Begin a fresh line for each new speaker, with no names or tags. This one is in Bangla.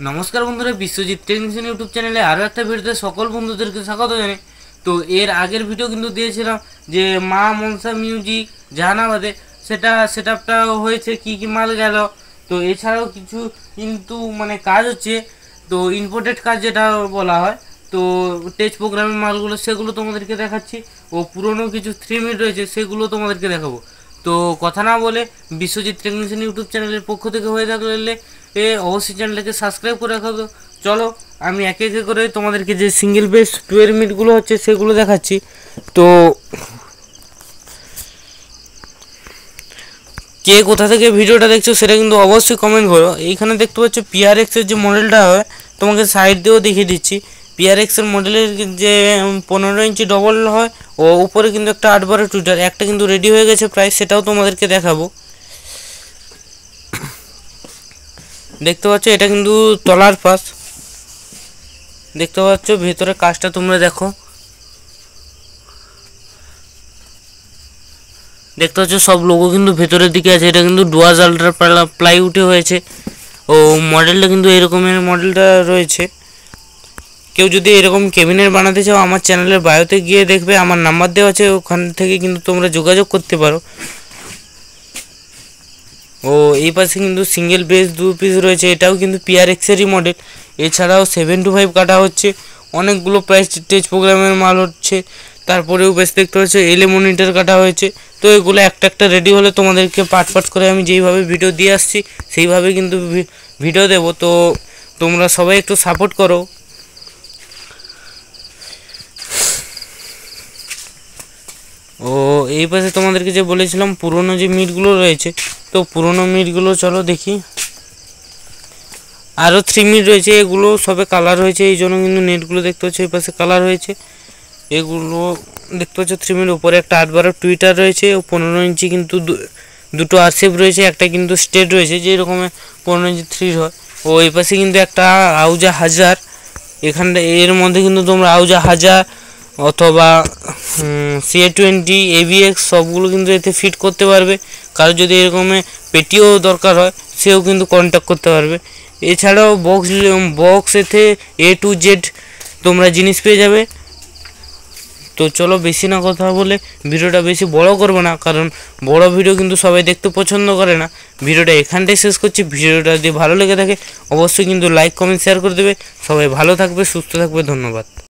নমস্কার বন্ধুরা, বিশ্বজিৎ টেকনিশিয়ান ইউটিউব চ্যানেলে আরও একটা ভিডিওতে সকল বন্ধুদেরকে স্বাগত জানাই। তো এর আগের ভিডিও কিন্তু দিয়েছিলাম যে মা মনসা মিউজিক জাহানাবাদে, সেটআপটা হয়েছে, কি কি মাল গেল। তো এছাড়াও কিছু কিন্তু কাজ হচ্ছে, তো ইম্পোর্টেড কাজ যেটা বলা হয়, তো টেস্ট প্রোগ্রামের মালগুলো সেগুলো তোমাদেরকে দেখাচ্ছি। ও পুরনো কিছু 3 মিনিট রয়েছে সেগুলো তোমাদেরকে দেখাবো। তো কথা না বলে বিশ্বজিৎ টেকনিশিয়ান ইউটিউব চ্যানেলের পক্ষ থেকে হয়ে থাকলে অবশ্যই চ্যানেলটাকে সাবস্ক্রাইব করে রাখো। তো চলো আমি একে একে করে তোমাদেরকে যে সিঙ্গেল বেস 12 মিনিটগুলো হচ্ছে সেগুলো দেখাচ্ছি। তো কে কোথা থেকে ভিডিওটা দেখছো সেটা কিন্তু অবশ্যই কমেন্ট করো। এইখানে দেখতে পাচ্ছ PRX-এর যে মডেলটা হয়, তোমাকে সাইড দিয়েও দেখিয়ে দিচ্ছি। PRX-এর মডেলের যে 15 ইঞ্চি ডবল হয়, ও উপরে কিন্তু একটা 8 টুইটার একটা কিন্তু রেডি হয়ে গেছে প্রায়, সেটাও তোমাদেরকে দেখাবো। দেখতে পাচ্ছ এটা কিন্তু তলার পাশ, দেখতে পাচ্ছ ভেতরে কাজটা তোমরা দেখো। দেখতে পাচ্ছ সব লোগো কিন্তু ভেতরের দিকে আছে। এটা কিন্তু ডুয়াজ আল্ট্রা প্লাইউডে হয়েছে। ও মডেলটা কিন্তু এরকমের মডেলটা রয়েছে। কেউ যদি এরকম কেবিনের বানাতে চাও, আমার চ্যানেলের বায়োতে গিয়ে দেখবে আমার নাম্বার দেওয়া আছে, ওখান থেকে কিন্তু তোমরা যোগাযোগ করতে পারো। ও এই পাশে কিন্তু সিঙ্গেল বেস 2 পিস রয়েছে, এটাও কিন্তু PRX-এরই মডেল। এছাড়াও 725 কাটা হচ্ছে, অনেকগুলো প্রাইস টেস্ট প্রোগ্রামের মাল হচ্ছে। তারপরেও বেশ দেখতে পাচ্ছ এলএ মনিটর কাটা হয়েছে। তো এগুলো একটা একটা রেডি হলে তোমাদেরকে পার্ট করে আমি যেইভাবে ভিডিও দিয়ে আসছি সেইভাবে কিন্তু ভিডিও দেব। তো তোমরা সবাই একটু সাপোর্ট করো। ও এই পাশে তোমাদেরকে যে বলেছিলাম পুরনো যে মিটগুলো রয়েছে, তো পুরনো মিটগুলো চলো দেখি। আরও 3 মিনিট রয়েছে, এগুলো সবে কালার হয়েছে, এই জন্য কিন্তু নেটগুলো দেখতে পাচ্ছ এই পাশে কালার হয়েছে। এগুলো দেখতে পাচ্ছ 3 মিনিট উপরে একটা 8 টুইটার রয়েছে। ও 15 ইঞ্চি কিন্তু দুটো আরসেপ রয়েছে, একটা কিন্তু স্টেট রয়েছে যে রকমের 15 ইঞ্চি 3 হয়। ও এই পাশে কিন্তু একটা আউজা 1000, এখানটা এর মধ্যে কিন্তু তোমরা আউজা 1000 অথবা CA20 AVX সবগুলো কিন্তু এতে ফিট করতে পারবে। কারো যদি এরকমের পেটিও দরকার হয় সেও কিন্তু কন্ট্যাক্ট করতে পারবে। এছাড়াও বক্স এতে A to Z তোমরা জিনিস পেয়ে যাবে। তো চলো বেশি না কথা বলে ভিডিওটা বেশি বড় করবো না, কারণ বড় ভিডিও কিন্তু সবাই দেখতে পছন্দ করে না। ভিডিওটা এখানটাই শেষ করছি। ভিডিওটা যদি ভালো লেগে থাকে অবশ্যই কিন্তু লাইক কমেন্ট শেয়ার করে দেবে। সবাই ভালো থাকবে, সুস্থ থাকবে, ধন্যবাদ।